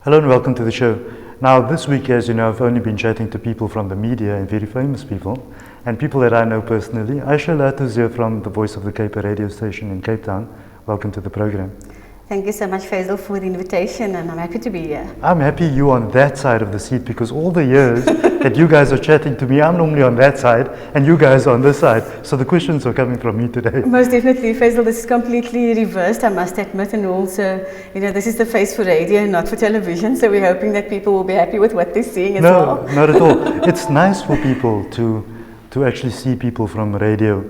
Hello and welcome to the show. Now this week, as you know, I've only been chatting to people from the media and very famous people and people that I know personally. Aashia Laatoe is here from the Voice of the Cape radio station in Cape Town. Welcome to the program. Thank you so much, Faizal, for the invitation, and I'm happy to be here. I'm happy you're on that side of the seat because all the years that you guys are chatting to me, I'm normally on that side and you guys are on this side. So the questions are coming from me today. Most definitely, Faizal, this is completely reversed, I must admit, and also, this is the face for radio, not for television, so we're hoping that people will be happy with what they're seeing as well. No, not at all. It's nice for people to actually see people from radio.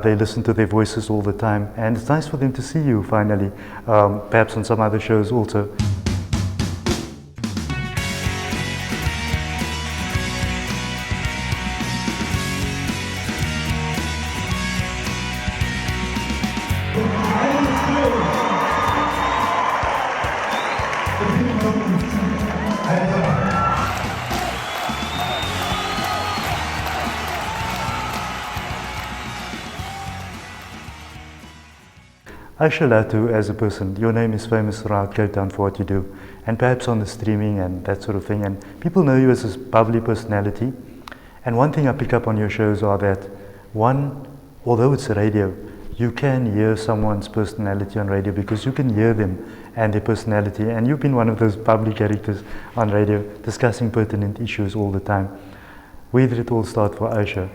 They listen to their voices all the time, and it's nice for them to see you finally, perhaps on some other shows also. Aashia Laatoe, as a person, your name is famous throughout Cape Town for what you do, and perhaps on the streaming and that sort of thing, and people know you as a bubbly personality. And one thing I pick up on your shows are that, one, although it's radio, you can hear someone's personality on radio because you can hear them and their personality, and you've been one of those bubbly characters on radio discussing pertinent issues all the time. Where did it all start for Aashia?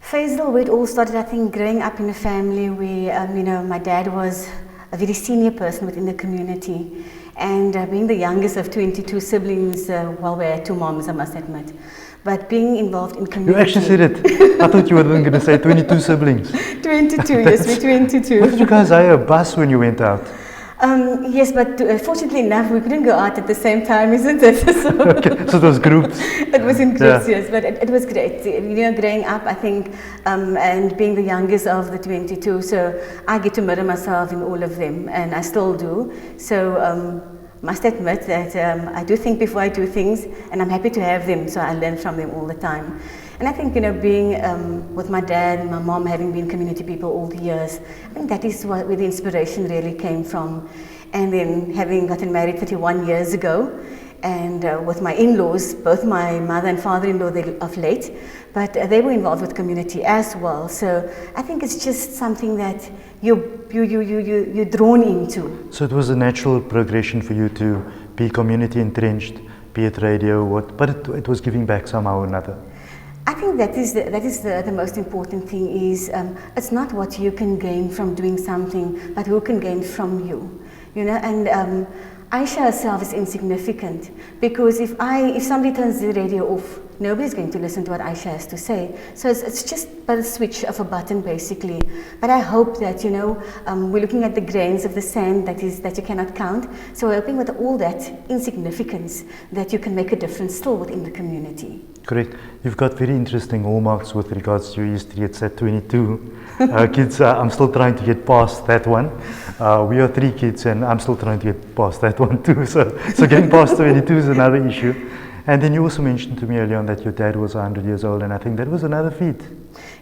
Faizal, where it all started, I think, growing up in a family where, my dad was a very senior person within the community, and being the youngest of 22 siblings, we had two moms, I must admit, but being involved in community. You actually said it. I thought you were going to say 22 siblings. 22, yes, we're 22. What did you guys hire a bus when you went out? Yes, but fortunately enough, we couldn't go out at the same time, isn't it? So it was groups. It was in groups, yeah. Yes, but it was great. Growing up, I think, and being the youngest of the 22, so I get to mirror myself in all of them, and I still do. So must admit that I do think before I do things, and I'm happy to have them, so I learn from them all the time. And I think, being with my dad and my mom, having been community people all the years, I think that is where the inspiration really came from. And then having gotten married 31 years ago, and with my in-laws, both my mother and father-in-law, they're of late, but they were involved with community as well. So I think it's just something that you're drawn into. So it was a natural progression for you to be community entrenched, be it radio, but it was giving back somehow or another. I think that is the most important thing is it's not what you can gain from doing something, but who can gain from you, and Aashia herself is insignificant because if somebody turns the radio off, nobody's going to listen to what Aashia has to say. So it's just but a switch of a button basically. But I hope that we're looking at the grains of the sand that you cannot count. So we're hoping with all that insignificance that you can make a difference still within the community. Correct. You've got very interesting hallmarks with regards to your history. It's at 22 kids. I'm still trying to get past that one. We are 3 kids and I'm still trying to get past that one too. So getting past 22 is another issue. And then you also mentioned to me earlier on that your dad was 100 years old, and I think that was another feat.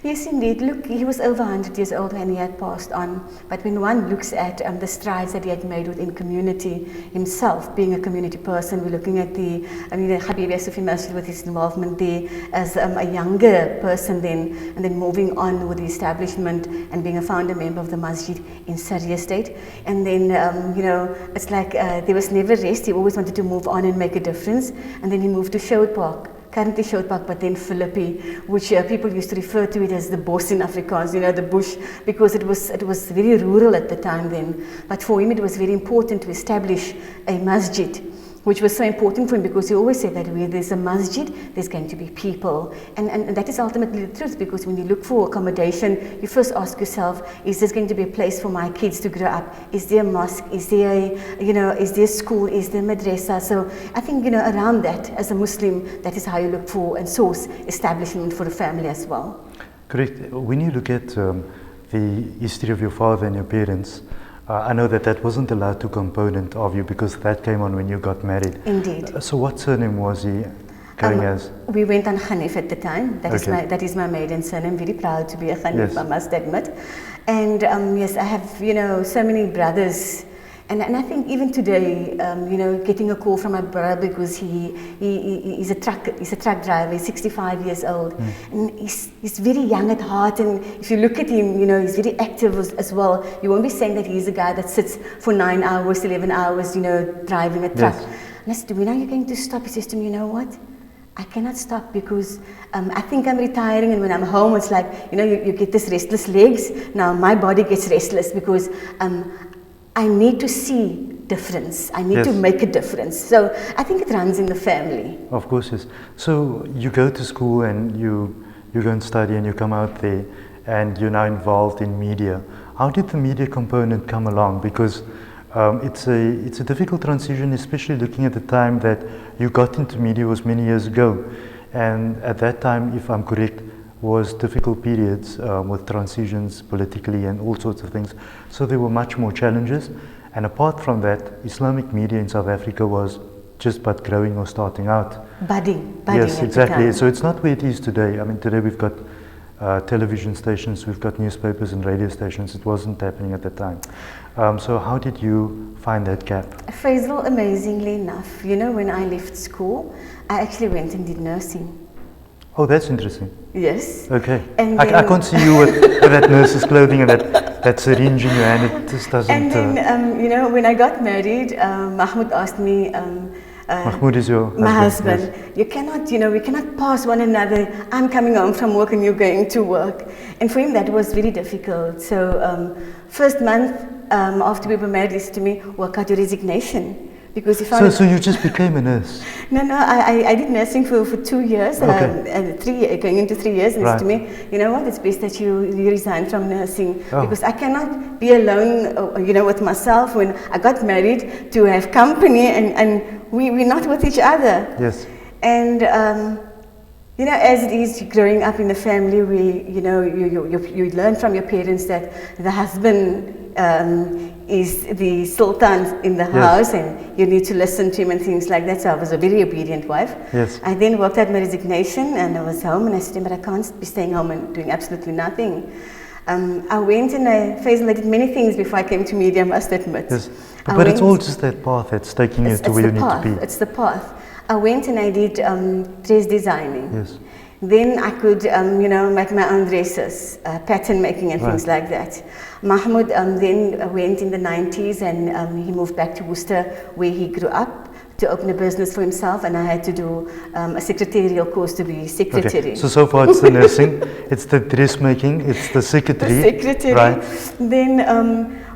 Yes, indeed. Look, he was over 100 years old when he had passed on. But when one looks at the strides that he had made within community himself, being a community person, we're looking at the Habibi Sufi Masjid with his involvement there as a younger person then, and then moving on with the establishment and being a founder member of the masjid in Surrey Estate. And then, it's like there was never rest. He always wanted to move on and make a difference. And then he moved to Sjoerd Park. Currently Sjoerd Park, but then Philippi, which people used to refer to it as the bos in Afrikaans, the bush, because it was very rural at the time then. But for him it was very important to establish a masjid, which was so important for him because he always said that where there's a masjid, there's going to be people. And that is ultimately the truth, because when you look for accommodation, you first ask yourself, is this going to be a place for my kids to grow up? Is there a mosque? Is there is there a school? Is there a madrasa? So I think, around that, as a Muslim, that is how you look for and source establishment for a family as well. Correct. When you look at the history of your father and your parents, I know that wasn't the Laatoe component of you because that came on when you got married. Indeed. So what surname was he going as? We went on Hanif at the time. That is my maiden surname. I'm very proud to be a Hanif, yes. I must admit. And yes, I have, so many brothers And I think even today, you know, getting a call from my brother because he's a truck driver. He's 65 years old, and he's very young at heart. And if you look at him, you know, he's very active as well. You won't be saying that he's a guy that sits for 9 hours, 11 hours, you know, driving a truck. Yes. And I said to him, when are you going to stop? He says to me, you know what? I cannot stop because I think I'm retiring, and when I'm home, it's like, you know, you get this restless legs. Now my body gets restless because I need to see difference. I need to make a difference. So I think it runs in the family. Of course, yes. So you go to school and you go and study and you come out there and you're now involved in media. How did the media component come along? Because it's a difficult transition, especially looking at the time that you got into media was many years ago. And at that time, if I'm correct, was difficult periods with transitions politically and all sorts of things. So there were much more challenges. And apart from that, Islamic media in South Africa was just but growing or starting out. Budding yes, at exactly. the time. So it's not where it is today. I mean, today we've got television stations, we've got newspapers and radio stations. It wasn't happening at that time. So how did you find that gap? Faizal, amazingly enough, you know, when I left school, I actually went and did nursing. Oh, that's interesting. Yes. Okay. And I can't see you with that nurse's clothing and that syringe in your hand. It just doesn't. And then, you know, when I got married, Mahmoud asked me. Mahmoud is your my husband. Yes. You cannot, you know, we cannot pass one another. I'm coming home from work and you're going to work. And for him, that was very difficult. So, first month after we were married, he said to me, "Work out your resignation." Because if so you just became a nurse? No, I did nursing for 2 years, Okay. and going into 3 years, and Right. he said to me, you know what, it's best that you resign from nursing, because I cannot be alone, you know, with myself when I got married to have company, and we're not with each other. Yes. And, you know, as it is growing up in the family, you know, you learn from your parents that the husband is the sultan in the house, and you need to listen to him and things like that. So I was a very obedient wife. Yes. I then worked out my resignation and I was home, and I said to him, but I can't be staying home and doing absolutely nothing. I went and Faizal, I did many things before I came to media, I must admit. Yes. But it's all just that path that's taking you to where you need to be. It's the path. I went and I did dress designing. Yes. Then I could, you know, make my own dresses, pattern making and things like that. Mahmoud then went in the 90s and he moved back to Worcester where he grew up to open a business for himself, and I had to do a secretarial course to be secretary. Okay. So far it's the nursing, it's the dressmaking, it's the secretary. The secretary. Right. Then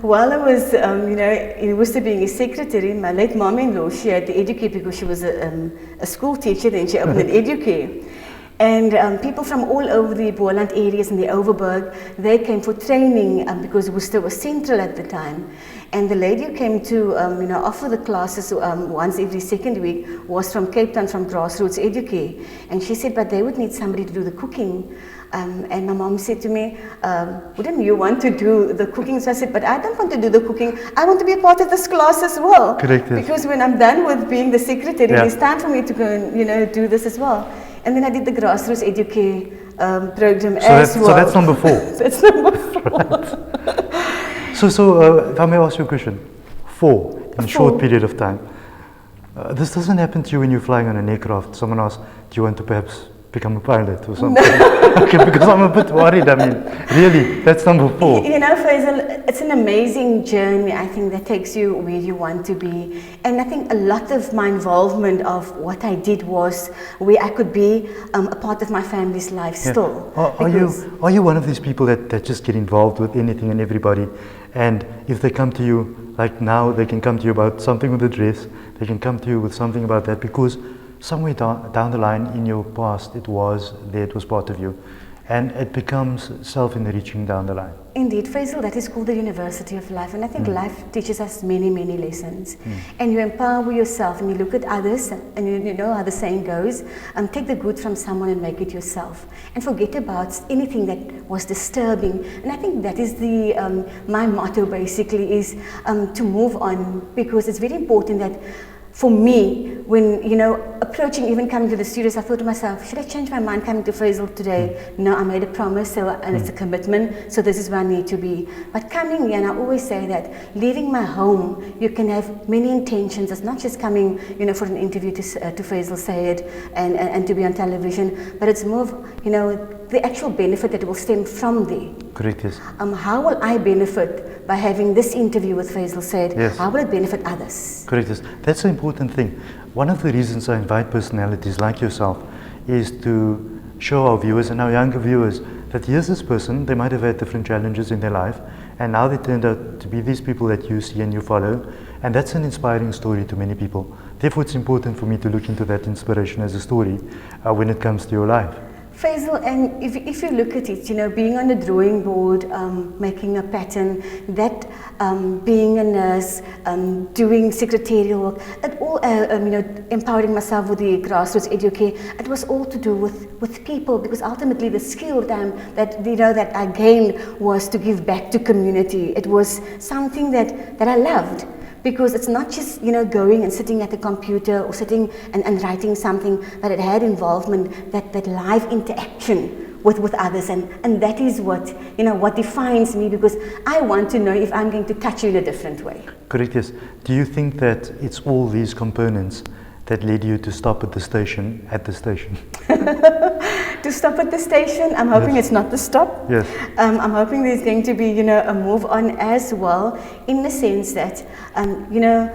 while I was, you know, in Worcester being a secretary, my late mom-in-law, she had the educare because she was a school teacher, then she opened an educare. And people from all over the Boland areas and the Overberg, they came for training because Worcester was central at the time. And the lady who came to you know, offer the classes once every second week was from Cape Town, from Grassroots Educare. And she said, but they would need somebody to do the cooking. And my mom said to me, wouldn't you want to do the cooking? So I said, but I don't want to do the cooking. I want to be a part of this class as well. Correct. Yes. Because when I'm done with being the secretary, it's time for me to go and, you know, do this as well. And then I did the Grassroots Educare program as well. So that's number 4. That's number 4. Right. So if I may ask you a question. 4 in a short period of time. This doesn't happen to you when you're flying on an aircraft. Someone asks, do you want to perhaps become a pilot or something? Okay, because I'm a bit worried. I mean, really, that's number 4. You know, Faizal, it's an amazing journey, I think, that takes you where you want to be. And I think a lot of my involvement of what I did was where I could be a part of my family's life still. Are you one of these people that just get involved with anything and everybody? And if they come to you, like now, they can come to you about something with the dress, they can come to you with something about that, because somewhere down the line in your past, it was part of you. And it becomes self-enriching down the line. Indeed, Faizal, that is called the University of Life. And I think life teaches us many, many lessons. And you empower yourself and you look at others, and you know how the saying goes, take the good from someone and make it yourself. And forget about anything that was disturbing. And I think that is my motto basically, is to move on, because it's very important that for me, when, you know, approaching, even coming to the studios, I thought to myself, should I change my mind coming to Faizal today? No, I made a promise, so, and it's a commitment, so this is where I need to be. But coming here, and I always say that, leaving my home, you can have many intentions. It's not just coming, you know, for an interview to Faizal Sayed and to be on television, but it's more of, you know, the actual benefit that will stem from there. Correct, yes. How will I benefit by having this interview with Faizal Sayed? Yes. How will it benefit others? Correct, yes. That's an important thing. One of the reasons I invite personalities like yourself is to show our viewers and our younger viewers that here's this person, they might have had different challenges in their life, and now they turned out to be these people that you see and you follow, and that's an inspiring story to many people. Therefore, it's important for me to look into that inspiration as a story when it comes to your life. Faizal, and if you look at it, you know, being on the drawing board, making a pattern, that being a nurse, doing secretarial work, it all, you know, empowering myself with the grassroots educate, it was all to do with people, because ultimately the skill that you know that I gained was to give back to community. It was something that I loved. Because it's not just, you know, going and sitting at the computer or sitting and writing something, but it had involvement, that live interaction with others, and that is what, you know, what defines me, because I want to know if I'm going to touch you in a different way. Correct, yes. Do you think that it's all these components that led you to stop at the station, To stop at the station, I'm hoping Yes. it's not the stop. Yes. I'm hoping there's going to be, you know, a move on as well, in the sense that, you know,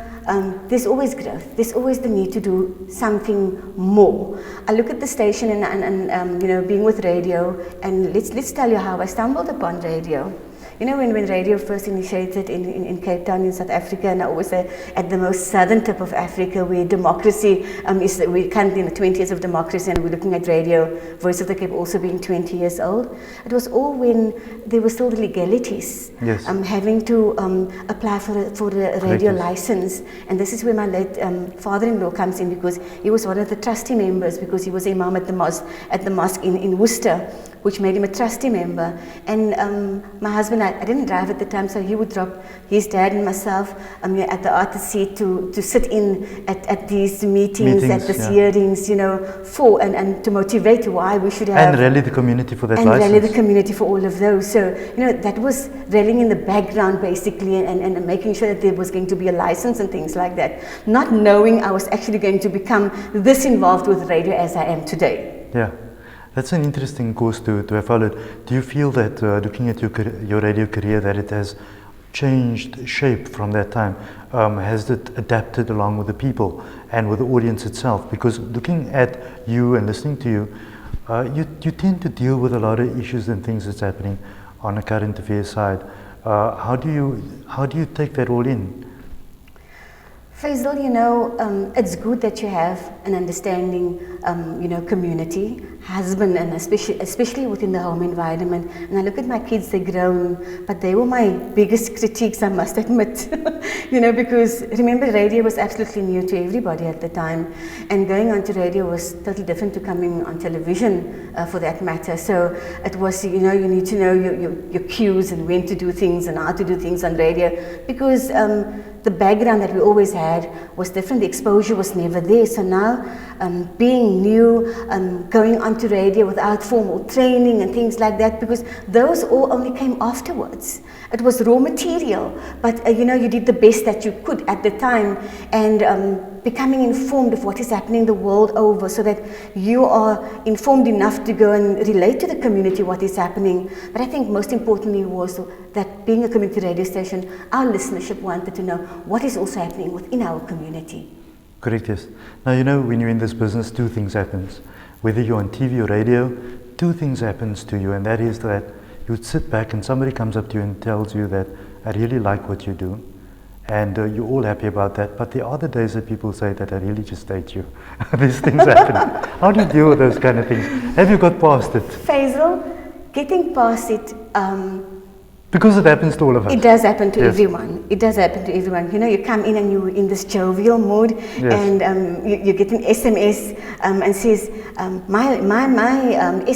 there's always growth. There's always the need to do something more. I look at the station and you know, being with radio, and let's tell you how I stumbled upon radio. You know, when radio first initiated in Cape Town in South Africa, and I always say at the most southern tip of Africa, where democracy is, we're currently in the 20 years of democracy, and we're looking at radio, Voice of the Cape also being 20 years old. It was all when there were still the legalities, Yes. having to apply for a radio Correct. license. And this is where my late father-in-law comes in, because he was one of the trustee members, because he was imam at the mosque in Worcester, which made him a trustee member. And my husband, I didn't drive at the time, so he would drop his dad and myself at the artist seat to sit in at these meetings, at these yeah. hearings, you know, and to motivate why we should have. And rally the community for that and license. rally the community for all of those. So, you know, that was rallying in the background basically, and making sure that there was going to be a license and things like that. Not knowing I was actually going to become this involved with radio as I am today. Yeah. That's an interesting course to have followed. Do you feel that looking at your radio career, that it has changed shape from that time? Has it adapted along with the people and with the audience itself? Because looking at you and listening to you, you tend to deal with a lot of issues and things that's happening on a current affairs side. How do you take that all in? Faizal, you know, it's good that you have an understanding, you know, community, husband, and especially within the home environment. And I look at my kids, they're grown, but they were my biggest critiques, I must admit. You know, because remember, radio was absolutely new to everybody at the time, and going on to radio was totally different to coming on television, for that matter. So it was, you know, you need to know your cues and when to do things and how to do things on radio, because the background that we always had was different. The exposure was never there. So now, being new, going onto radio without formal training and things like that, because those all only came afterwards. It was raw material, but you know, you did the best that you could at the time, and becoming informed of what is happening the world over, so that you are informed enough to go and relate to the community what is happening. But I think most importantly was that being a community radio station, our listenership wanted to know what is also happening within our community. Correct, yes. Now, you know, when you're in this business, two things happens. Whether you're on TV or radio, two things happens to you, and that is that you would sit back and somebody comes up to you and tells you that, I really like what you do, and you're all happy about that. But the other days that people say that I really just hate you. These things happen. How do you deal with those kind of things? Have you got past it? Faizal, getting past it, Because it happens to all of us. It does happen to Yes. everyone. It does happen to everyone. You know, you come in and you're in this jovial mood, Yes. and you get an SMS and says, my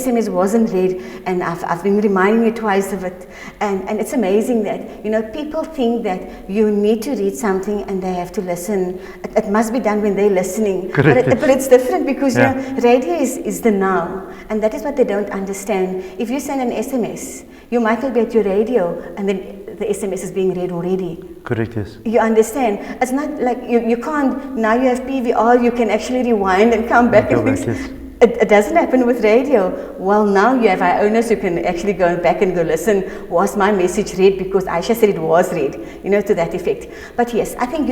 SMS wasn't read, and I've been reminding you twice of it. And it's amazing that, you know, people think that you need to read something and they have to listen. It must be done when they're listening. Correct. But it's different because Yeah. you know, radio is the now, and that is what they don't understand. If you send an SMS, you might not be at your radio, and then the SMS is being read already. Correct, yes. You understand? It's not like you can't, now you have PVR, you can actually rewind and come back. Go And back, yes. it doesn't happen with radio. Well, now you have our owners who can actually go back and go listen, was my message read? Because Aashia said it was read, you know, to that effect. But yes, I think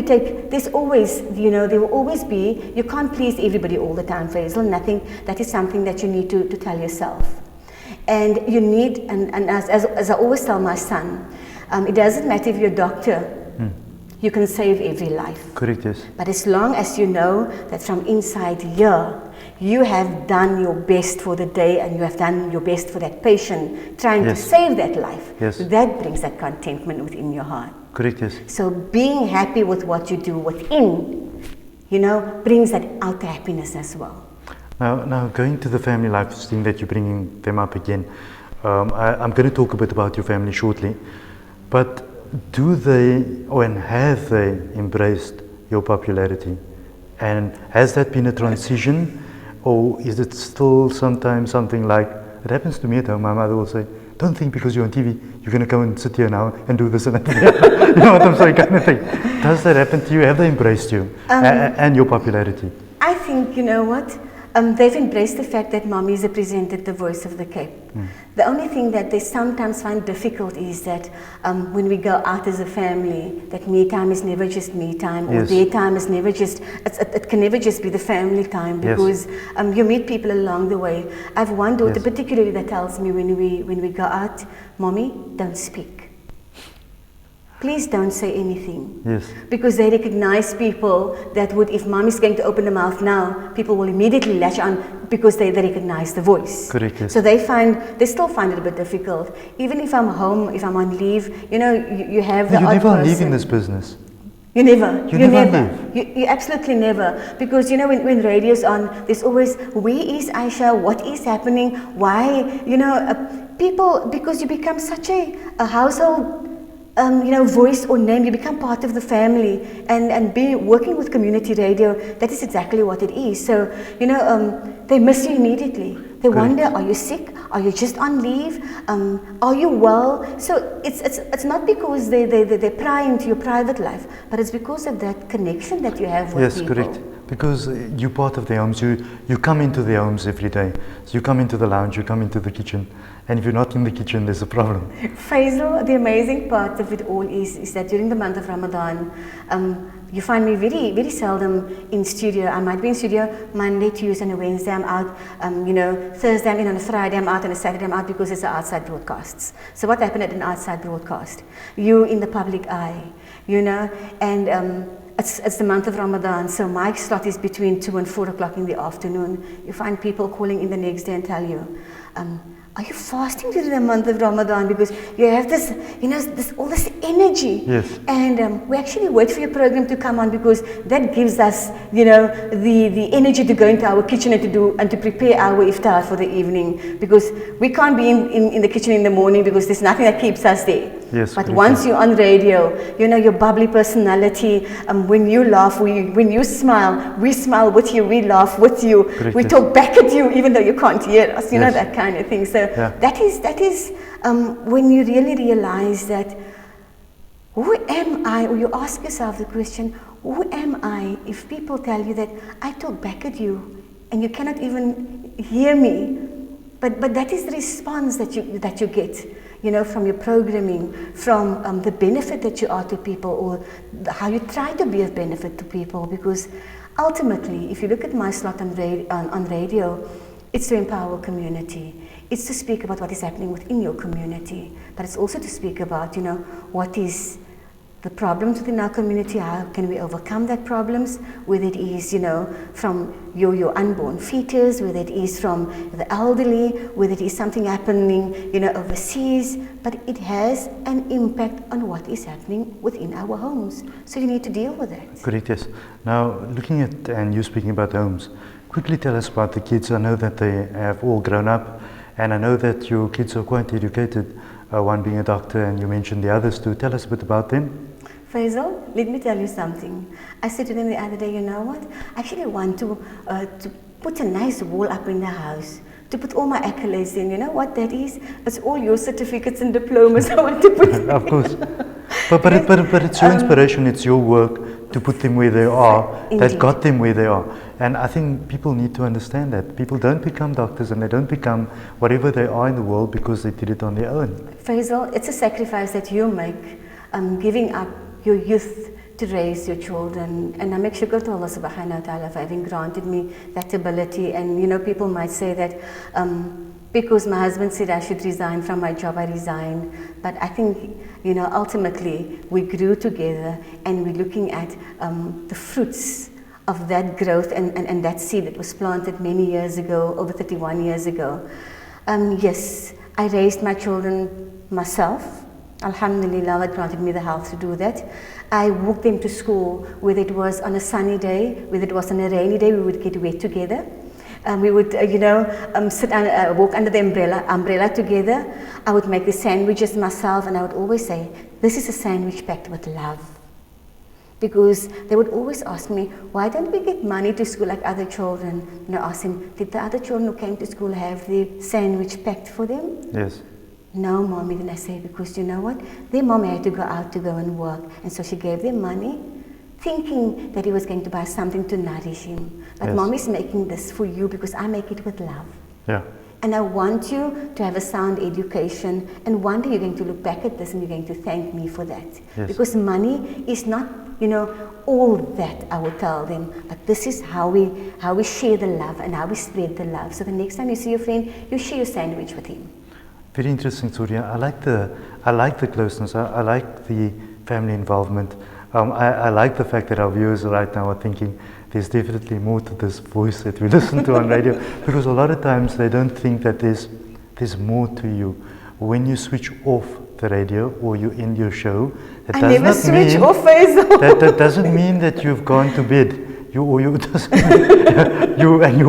there's always, you know, there will always be, you can't please everybody all the time, Faizal. Nothing, that is something that you need to tell yourself. And you need, and as I always tell my son, it doesn't matter if you're a doctor, you can save every life. Correct, yes. But as long as you know that from inside here, you have done your best for the day and you have done your best for that patient, trying Yes. to save that life, Yes. that brings that contentment within your heart. Correct, yes. So being happy with what you do within, you know, brings that outer happiness as well. Now going to the family life thing that you're bringing them up again, I'm going to talk a bit about your family shortly, but do they, and have they embraced your popularity? And has that been a transition, or is it still sometimes something like, it happens to me at home, my mother will say, don't think because you're on TV, you're going to come and sit here now and do this and that. You know what I'm saying, kind of thing. Does that happen to you? Have they embraced you and your popularity? I think, you know what, they've embraced the fact that mommy is represented the voice of the Cape. The only thing that they sometimes find difficult is that when we go out as a family, that me time is never just me time, or Yes. their time is never just, it can never just be the family time, because you meet people along the way. I have one daughter Yes. particularly that tells me when we go out, mommy, don't speak. Please don't say anything. Yes. Because they recognize people that would, if mommy's going to open the mouth now, people will immediately latch on because they recognize the voice. Correct, yes. So they still find it a bit difficult. Even if I'm home, if I'm on leave, you know, you have the You odd never person. leave in this business. You never. You never leave. You absolutely never. Because, you know, when radio's on, there's always, where is Aashia? What is happening? Why? You know, people, because you become such a household, you know, voice or name, you become part of the family, and working with community radio, that is exactly what it is. So, you know, they miss you immediately. They wonder, are you sick? Are you just on leave? Are you well? So it's not because they pry into your private life, but it's because of that connection that you have with people. Yes, correct. Because you're part of their homes, you come into their homes every day. So you come into the lounge, you come into the kitchen, and if you're not in the kitchen, there's a problem. Faizal, the amazing part of it all is that during the month of Ramadan, you find me very, very seldom in studio. I might be in studio Monday, Tuesday, and a Wednesday. I'm out. You know, Thursday I'm in, on a Friday I'm out, and a Saturday I'm out because it's the outside broadcasts. So what happened at an outside broadcast? You in the public eye, you know, and it's the month of Ramadan, so my slot is between 2 and 4 o'clock in the afternoon. You find people calling in the next day and tell you, are you fasting during the month of Ramadan? Because you have this, you know, all this energy. Yes. And we actually wait for your program to come on because that gives us, you know, the energy to go into our kitchen and to prepare our iftar for the evening. Because we can't be in the kitchen in the morning because there's nothing that keeps us there. Yes, but correct. once you're on radio, you know, your bubbly personality, when you laugh, when you smile, we smile with you, we laugh with you, Correct, we yes. talk back at you even though you can't hear us, you know, Yes. that kind of thing. So Yeah. that is when you really realize that, who am I, or you ask yourself the question, who am I if people tell you that I talk back at you and you cannot even hear me, but that is the response that you get, you know, from your programming, from the benefit that you are to people, or how you try to be of benefit to people. Because ultimately, if you look at my slot on radio, it's to empower community. It's to speak about what is happening within your community, but it's also to speak about, you know, what is the problems within our community, how can we overcome that problems, whether it is, from your unborn fetus, whether it is from the elderly, whether it is something happening, overseas, but it has an impact on what is happening within our homes. So you need to deal with that. Correct, yes. Now, looking at, and you speaking about homes, quickly tell us about the kids. I know that they have all grown up, and I know that your kids are quite educated, one being a doctor, and you mentioned the others too. Tell us a bit about them. Faizal, let me tell you something. I said to them the other day, you know what? I actually want to put a nice wall up in the house, to put all my accolades in. You know what that is? It's all your certificates and diplomas I want to put in. Of course. But it's your inspiration, it's your work to put them where they are, Indeed. that got them where they are. And I think people need to understand that. People don't become doctors and they don't become whatever they are in the world because they did it on their own. Faizal, it's a sacrifice that you make, giving up your youth to raise your children, and I make shukr to Allah subhanahu wa ta'ala for having granted me that ability. And people might say that because my husband said I should resign from my job, I resigned. But I think ultimately we grew together, and we're looking at the fruits of that growth and that seed that was planted many years ago, over 31 years ago. Yes, I raised my children myself. Alhamdulillah, Allah granted me the health to do that. I walked them to school, whether it was on a sunny day, whether it was on a rainy day, we would get wet together. We would, walk under the umbrella together. I would make the sandwiches myself, and I would always say, this is a sandwich packed with love. Because they would always ask me, why don't we get money to school like other children? And I asked them, did the other children who came to school have the sandwich packed for them? Yes. No, Mommy, then I say, because you know what? Their mom had to go out to go and work. And so she gave them money, thinking that he was going to buy something to nourish him. But Yes. Mommy's making this for you because I make it with love. Yeah. And I want you to have a sound education. And one day you're going to look back at this and you're going to thank me for that. Yes. Because money is not, all that, I will tell them. But this is how we share the love and how we spread the love. So the next time you see your friend, you share your sandwich with him. Very interesting, Surya. I like the closeness. I like the family involvement. I like the fact that our viewers right now are thinking there's definitely more to this voice that we listen to on radio, because a lot of times they don't think that there's more to you. When you switch off the radio or you end your show, that I never switch off, Faizal. That doesn't mean that you've gone to bed. You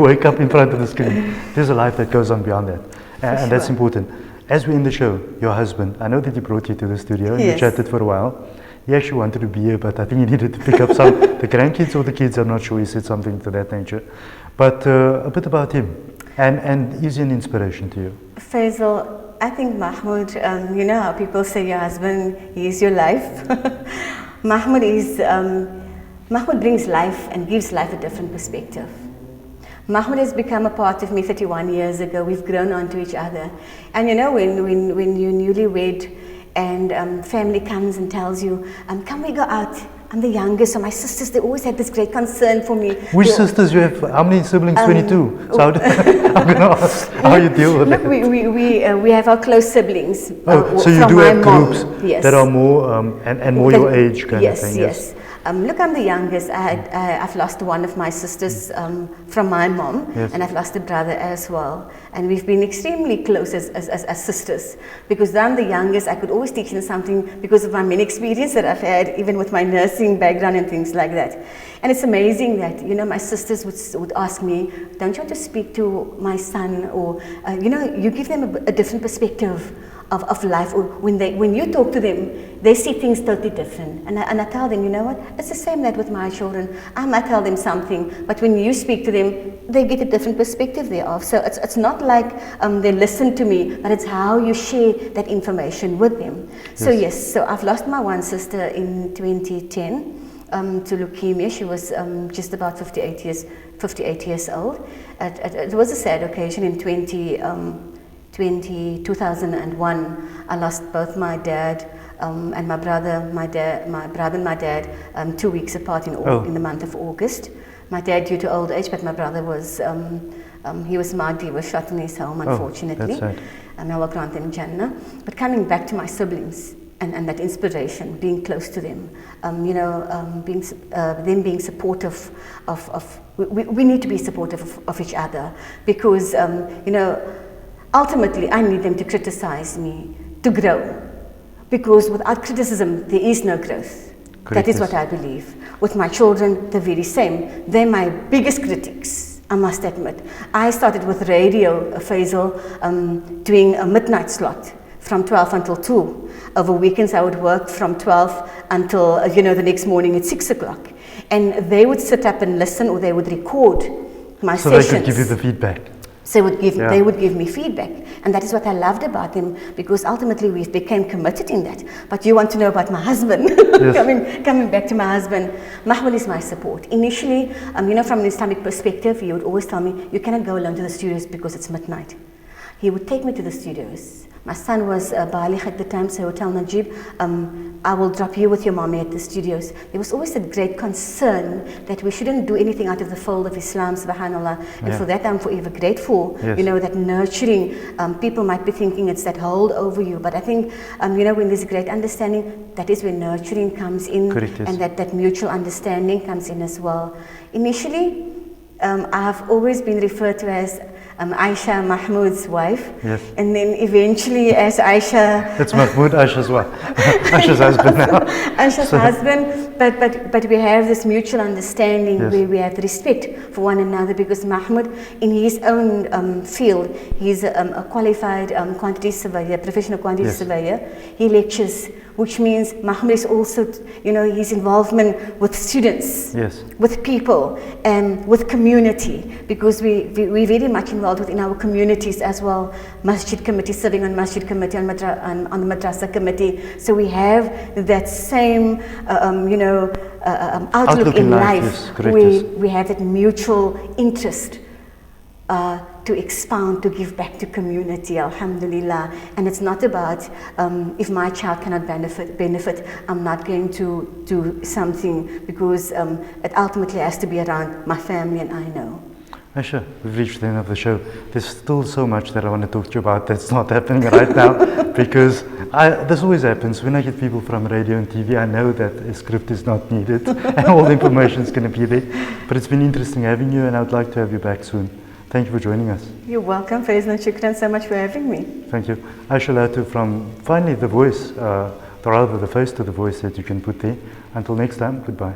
wake up in front of the screen. There's a life that goes on beyond that, and that's important. As we end the show, your husband, I know that he brought you to the studio and Yes. you chatted for a while. He actually wanted to be here, but I think he needed to pick up the grandkids or the kids, I'm not sure, he said something to that nature. But a bit about him, and is he an inspiration to you? Faizal, I think Mahmoud, you know how people say your husband, he is your life. Mahmoud brings life and gives life a different perspective. Mahmoud has become a part of me 31 years ago. We've grown onto each other. And when you're newlywed and family comes and tells you, can we go out? I'm the youngest, so my sisters, they always had this great concern for me. Which sisters you have? How many siblings? 22. So I'm going to ask how you deal with Look, that. we have our close siblings. So you from do my have mom. groups Yes. that are more and more your age kind Yes, of thing. yes. Look, I'm the youngest. I've lost one of my sisters from my mom, Yes. and I've lost a brother as well. And we've been extremely close as sisters, because I'm the youngest. I could always teach them something because of my many experience that I've had, even with my nursing background and things like that. And it's amazing that, my sisters would ask me, don't you want to speak to my son? Or, you give them a different perspective of life, or when you talk to them, they see things totally different. And I tell them, you know what, it's the same that with my children. I might tell them something, but when you speak to them, they get a different perspective thereof. So it's not like they listen to me, but it's how you share that information with them. So yes, so I've lost my one sister in 2010 to leukemia. She was just about 58 years old. It was a sad occasion in 2001, I lost both my dad and my brother. My brother and my dad 2 weeks apart in the month of August. My dad due to old age, but my brother was mugged. He was shot in his home, unfortunately. That's sad. Allah grant him Jannah. But coming back to my siblings, and that inspiration, being close to them, them being supportive we need to be supportive of each other, because, ultimately I need them to criticize me to grow, because without criticism there is no growth. That is what I believe. With my children, the very same. They're my biggest critics, I must admit. I started with radio, Faizal, doing a midnight slot from 12 until 2. Over weekends I would work from 12 until, the next morning at 6 o'clock. And they would sit up and listen, or they would record my sessions. So they could give you the feedback. So they would give me feedback, and that is what I loved about them, because ultimately we became committed in that. But you want to know about my husband? Yes. coming back to my husband, Mahmoud is my support. Initially, from an Islamic perspective, he would always tell me, you cannot go alone to the studios because it's midnight. He would take me to the studios. My son was Baligh at the time, so he would tell Najib, I will drop you with your mommy at the studios. There was always a great concern that we shouldn't do anything out of the fold of Islam, subhanAllah. And for that I'm forever grateful, that nurturing. People might be thinking it's that hold over you, but I think, when there's a great understanding, that is where nurturing comes in, and that mutual understanding comes in as well. Initially, I have always been referred to as Aisha, Mahmoud's wife, and then eventually as Aisha. It's Mahmoud, Aisha's wife. Aisha's husband now. Aisha's husband, but we have this mutual understanding where we have respect for one another, because Mahmoud, in his own field, he's a qualified quantity surveyor, professional quantity surveyor. He lectures, which means Mahmoud is also, his involvement with students, with people, and with community, because we're very much involved within our communities as well. Masjid committee, serving on Masjid committee, on the Madrasa committee. So we have that same, outlook in life. We have that mutual interest to expound, to give back to community, alhamdulillah. And it's not about, if my child cannot benefit, I'm not going to do something, because it ultimately has to be around my family and I know. Aisha, we've reached the end of the show. There's still so much that I want to talk to you about that's not happening right now, because this always happens. When I get people from radio and TV, I know that a script is not needed and all the information is going to be there. But it's been interesting having you, and I would like to have you back soon. Thank you for joining us. You're welcome, Faizal. Shukran so much for having me. Thank you. Aashia Laatoe from, finally, The Voice, rather the face to The Voice that you can put there. Until next time, goodbye.